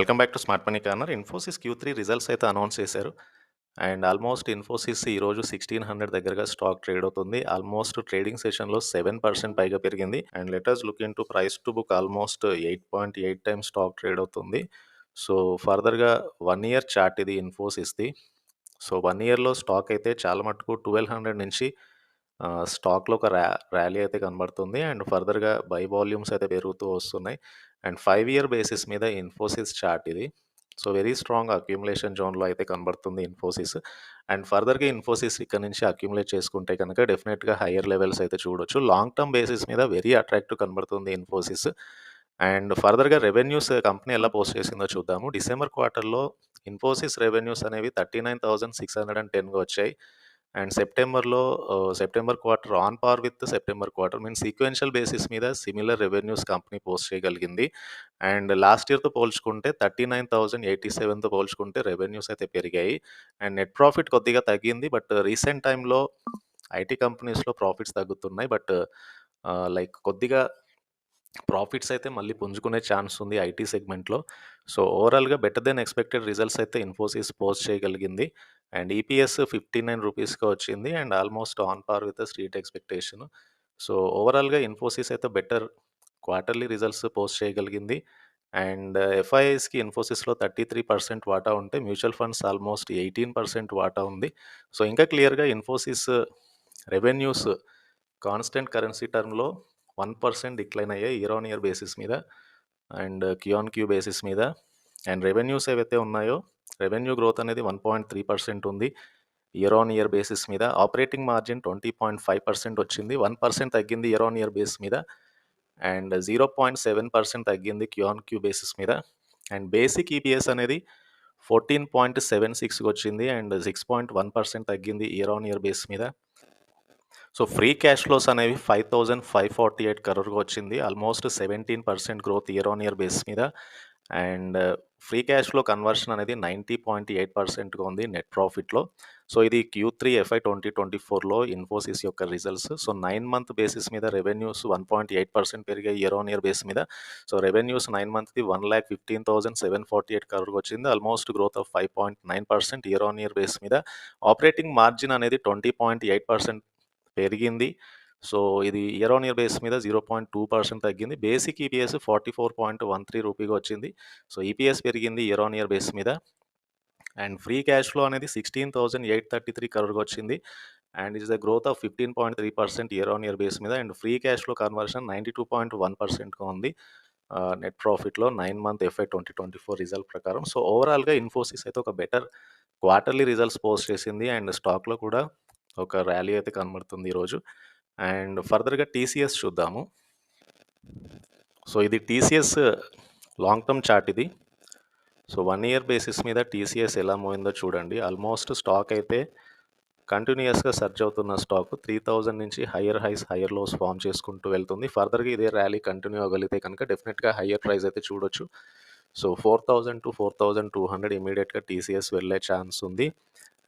Welcome back to smart money corner. Infosys Q3 results అయితే announce చేశారు. And almost Infosys ఈరోజు 1600 దగ్గరగా స్టాక్ ట్రేడ్ అవుతుంది. ఆల్మోస్ట్ ట్రేడింగ్ సెషన్‌లో 7% పైగా పెరిగింది. And let us look into price to book almost 8.8 times stock trade అవుతుంది. సో ఫర్దర్‌గా 1 ఇయర్ చార్ట్ ఇది ఇన్ఫోసిస్‌ది. సో 1 ఇయర్‌లో స్టాక్ అయితే చాలా మటుకు 1200 నుంచి స్టాక్‌లో ఒక ర్యాలీ అయితే కనబడుతుంది. అండ్ ఫర్దర్‌గా బై వాల్యూమ్స్ అయితే పెరుగుతూ వస్తున్నాయి. అండ్ 5 ఇయర్ బేసిస్ మీద ఇన్ఫోసిస్ చార్ట్ ఇది. సో వెరీ స్ట్రాంగ్ అక్యుములేషన్ జోన్‌లో అయితే కనబడుతుంది ఇన్ఫోసిస్. అండ్ ఫర్దర్‌గా ఇన్ఫోసిస్ ఇక్కడ నుంచి అక్యుములేట్ చేసుకుంటే కనుక డెఫినెట్‌గా హైయర్ లెవెల్స్ అయితే చూడొచ్చు. లాంగ్ టర్మ్ బేసిస్ మీద వెరీ అట్రాక్టివ్ కనబడుతుంది ఇన్ఫోసిస్. అండ్ ఫర్దర్‌గా రెవెన్యూస్ కంపెనీ ఎలా పోస్ట్ చేసిందో చూద్దాము. డిసెంబర్ క్వార్టర్‌లో ఇన్ఫోసిస్ రెవెన్యూస్ అనేవి 39,610గా వచ్చాయి. And September quarter on par with September quarter means sequential basis మీద సిమిలర్ రెవెన్యూస్ కంపెనీ పోస్ట్ చేయగలిగింది. అండ్ లాస్ట్ ఇయర్‌తో పోల్చుకుంటే 39,087తో పోల్చుకుంటే రెవెన్యూస్ అయితే పెరిగాయి. అండ్ నెట్ ప్రాఫిట్ కొద్దిగా తగ్గింది. బట్ రీసెంట్ టైమ్‌లో ఐటీ కంపెనీస్‌లో ప్రాఫిట్స్ తగ్గుతున్నాయి. బట్ లైక్ కొద్దిగా ప్రాఫిట్స్ అయితే మళ్ళీ పుంజుకునే ఛాన్స్ ఉంది ఐటీ సెగ్మెంట్‌లో. సో ఓవరాల్‌గా బెటర్ దెన్ ఎక్స్‌పెక్టెడ్ రిజల్ట్స్ అయితే ఇన్ఫోసిస్ పోస్ట్ చేయగలిగింది. అండ్ ఈపీఎస్ ₹59గా వచ్చింది. And almost on par with the street expectation. So ఓవరాల్‌గా ఇన్ఫోసిస్ అయితే బెటర్ క్వార్టర్లీ రిజల్ట్స్ పోస్ట్ చేయగలిగింది. అండ్ ఎఫ్ఐఐస్‌కి ఇన్ఫోసిస్‌లో 33% వాటా ఉంటే మ్యూచువల్ ఫండ్స్ ఆల్మోస్ట్ 18% వాటా ఉంది. సో ఇంకా క్లియర్‌గా ఇన్ఫోసిస్ రెవెన్యూస్ కాన్స్టెంట్ కరెన్సీ టర్మ్‌లో 1% డిక్లైన్ అయ్యాయి ఇయర్ ఆన్ ఇయర్ బేసిస్ మీద and Q on Q basis మీద. అండ్ రెవెన్యూస్ ఏవైతే ఉన్నాయో రెవెన్యూ గ్రోత్ అనేది 1.3% ఉంది ఇయర్ ఆన్ ఇయర్ బేసిస్ మీద. ఆపరేటింగ్ మార్జిన్ 20.5% వచ్చింది. 1% తగ్గింది ఇయర్ ఆన్ ఇయర్ బేస్ మీద. అండ్ 0.7% తగ్గింది క్యూ ఆన్ క్యూ బేసిస్ మీద. అండ్ బేసిక్ ఈపీఎస్ అనేది 14.76 వచ్చింది. అండ్ 6.1% తగ్గింది ఇయర్ ఆన్ ఇయర్ బేస్ మీద. సో ఫ్రీ క్యాష్ ఫ్లోస్ అనేవి 5,548 crore వచ్చింది. Almost 17% growth year on year base మీద. And free cash flow conversion అనేది 90.8%గా ఉంది నెట్ ప్రాఫిట్‌లో. సో ఇది Q3 FY 2024లో ఇన్ఫోసిస్ యొక్క రిజల్ట్స్. సో 9 మంత్ బేసిస్ మీద రెవెన్యూస్ 1.8% పెరిగాయి ఇయర్ ఆన్ ఇయర్ బేస్ మీద. సో రెవెన్యూస్ 9 మంత్‌ది 1,15,748 crore వచ్చింది. Almost growth of 5.9% year on year base మీద. ఆపరేటింగ్ మార్జిన్ అనేది 20.8% పెరిగింది. సో ఇది ఇయర్ ఆన్ ఇయర్ బేస్ మీద 0.2% తగ్గింది. బేసిక్ ఈపీఎస్ ₹44.13 వచ్చింది. సో ఈపీఎస్ పెరిగింది ఇయర్ ఆన్ ఇయర్ బేస్ మీద. అండ్ ఫ్రీ క్యాష్ ఫ్లో అనేది 16,833 crore వచ్చింది. And it is the growth of 15.3% year on year base మీద. And free cash flow conversion 92.1%గా ఉంది నెట్ ప్రాఫిట్‌లో 9 మంత్ FY 2024 రిజల్ట్ ప్రకారం. సో ఓవరాల్‌గా ఇన్ఫోసిస్ అయితే ఒక బెటర్ క్వార్టర్లీ రిజల్ట్స్ పోస్ట్ చేసింది. అండ్ స్టాక్‌లో కూడా ఒక ర్యాలీ అయితే కనబడుతుంది ఈరోజు. అండ్ ఫర్దర్‌గా టీసీఎస్ చూద్దాము. సో ఇది టీసీఎస్ లాంగ్ టర్మ్ చార్ట్ ఇది. సో 1 ఇయర్ బేసిస్ మీద టీసీఎస్ ఎలా మూవిందో చూడండి. ఆల్మోస్ట్ స్టాక్ అయితే కంటిన్యూయస్‌గా సర్జ్ అవుతున్న స్టాక్ 3000 నుంచి higher highs, higher lows form చేసుకుంటూ వెళ్తుంది. ఫర్దర్‌గా ఇదే ర్యాలీ కంటిన్యూ అవ్వగలిగితే కనుక డెఫినెట్‌గా హైయర్ ప్రైస్ అయితే చూడొచ్చు. సో 4000-4200 ఇమ్మీడియేట్‌గా టీసీఎస్ వెళ్ళే ఛాన్స్ ఉంది.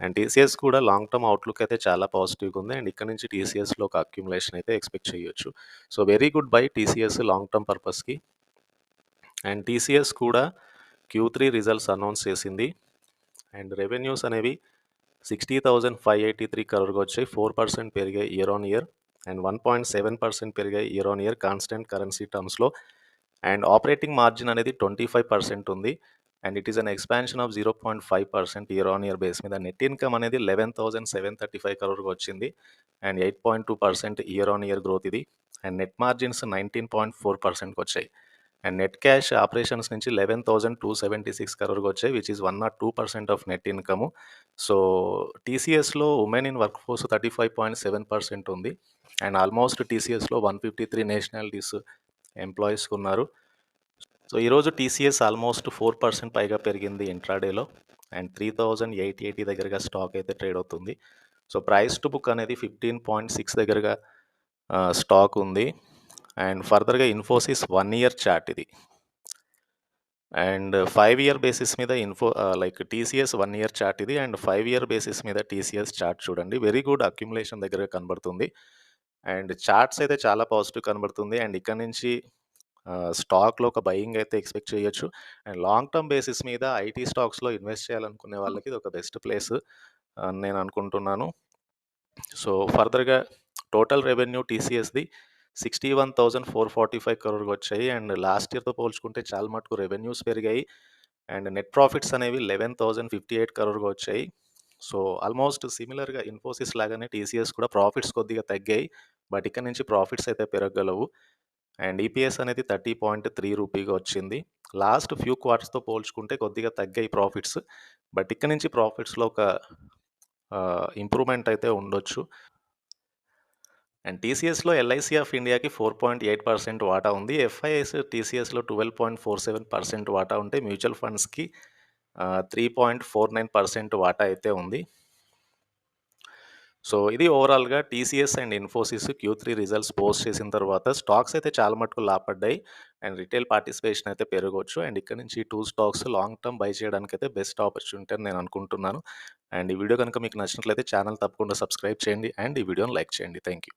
అండ్ టీసీఎస్ కూడా లాంగ్ టర్మ్ అవుట్‌లుక్ అయితే చాలా పాజిటివ్‌గా ఉంది. అండ్ ఇక్కడ నుంచి టీసీఎస్‌లో ఒక అక్యుములేషన్ అయితే ఎక్స్‌పెక్ట్ చేయొచ్చు. So very good buy TCS long term పర్పస్‌కి. అండ్ టీసీఎస్ కూడా Q3 రిజల్ట్స్ అనౌన్స్ చేసింది. అండ్ రెవెన్యూస్ అనేవి 60,583 crore వచ్చాయి. 4% పెరిగాయి ఇయర్ ఆన్ ఇయర్. అండ్ 1.7% పెరిగాయి year on year constant currency టర్మ్స్‌లో. అండ్ ఆపరేటింగ్ మార్జిన్ అనేది 25% ఉంది. And it is an expansion of 0.5% year on year base మీద. నెట్ ఇన్కమ్ అనేది 11,735 crore వచ్చింది. And 8.2% year on year growth ఇది. అండ్ నెట్ మార్జిన్స్ 19.4%కి వచ్చాయి. అండ్ నెట్ క్యాష్ ఆపరేషన్స్ నుంచి 11,276 crore వచ్చాయి. Which is 102% of net income. So టీసీఎస్‌లో women in work force 35.7% ఉంది. అండ్ ఆల్మోస్ట్ టీసీఎస్‌లో 153 నేషనాలిటీస్ ఎంప్లాయీస్ ఉన్నారు. సో ఈరోజు టీసీఎస్ ఆల్మోస్ట్ 4% పైగా పెరిగింది ఇంట్రాడేలో. అండ్ 3,880 దగ్గరగా స్టాక్ అయితే ట్రేడ్ అవుతుంది. సో ప్రైస్ టు బుక్ అనేది 15.6 దగ్గరగా స్టాక్ ఉంది. అండ్ ఫర్దర్‌గా ఇన్ఫోసిస్ 1 ఇయర్ చార్ట్ ఇది. అండ్ 5 ఇయర్ బేసిస్ మీద లైక్ టీసీఎస్ 1 ఇయర్ చార్ట్ ఇది. అండ్ 5 ఇయర్ బేసిస్ మీద టీసీఎస్ చార్ట్ చూడండి. వెరీ గుడ్ అక్యుములేషన్ దగ్గర కనబడుతుంది. అండ్ చార్ట్స్ అయితే చాలా పాజిటివ్ కనబడుతుంది. అండ్ ఇక్కడ నుంచి స్టాక్‌లో ఒక బయింగ్ అయితే ఎక్స్‌పెక్ట్ చేయొచ్చు. అండ్ లాంగ్ టర్మ్ బేసిస్ మీద ఐటీ స్టాక్స్‌లో ఇన్వెస్ట్ చేయాలనుకునే వాళ్ళకి ఇది ఒక బెస్ట్ ప్లేస్ అని నేను అనుకుంటున్నాను. సో, ఫర్దర్‌గా టోటల్ రెవెన్యూ టీసీఎస్‌ది 61,445 క్రోర్‌గా వచ్చాయి. అండ్ లాస్ట్ ఇయర్‌తో పోల్చుకుంటే చాలా మటుకు రెవెన్యూస్ పెరిగాయి. అండ్ నెట్ ప్రాఫిట్స్ అనేవి 11,058 క్రోర్‌గా వచ్చాయి. సో, ఆల్మోస్ట్ సిమిలర్‌గా ఇన్ఫోసిస్ లాగానే టీసీఎస్ కూడా ప్రాఫిట్స్ కొద్దిగా తగ్గాయి. బట్ ఇక్కడ నుంచి ప్రాఫిట్స్ అయితే పెరగగలవు. అండ్ ఈపీఎస్ అనేది 30.3 రూపీగా వచ్చింది. లాస్ట్ ఫ్యూ క్వార్టర్స్‌తో పోల్చుకుంటే కొద్దిగా తగ్గాయి ప్రాఫిట్స్. బట్ ఇక్కడ నుంచి ప్రాఫిట్స్‌లో ఒక ఇంప్రూవ్‌మెంట్ అయితే ఉండొచ్చు. అండ్ టీసీఎస్‌లో ఎల్ఐసీ ఆఫ్ ఇండియాకి 4.8% వాటా ఉంది. ఎఫ్ఐఎస్ టీసీఎస్‌లో 12.47% వాటా ఉంటే మ్యూచువల్ ఫండ్స్‌కి 3.49% వాటా అయితే ఉంది. సో, ఇది ఓవరాల్‌గా టీసీఎస్ అండ్ ఇన్ఫోసిస్ క్యూ3 రిజల్ట్స్ పోస్ట్ చేసిన తర్వాత స్టాక్స్ అయితే చాలా మటుకు లాభపడ్డాయి. అండ్ రిటైల్ పార్టిసిపేషన్ అయితే పెరగొచ్చు. అండ్ ఇక్కడ నుంచి ఈ 2 స్టాక్స్ లాంగ్ టర్మ్ బై చేయడానికైతే బెస్ట్ ఆపర్చునిటీ అని నేను అనుకుంటున్నాను. అండ్ ఈ వీడియో కనుక మీకు నచ్చినట్లయితే ఛానల్ తప్పకుండా సబ్స్క్రైబ్ చేయండి. అండ్ ఈ వీడియోని లైక్ చేయండి. Thank you.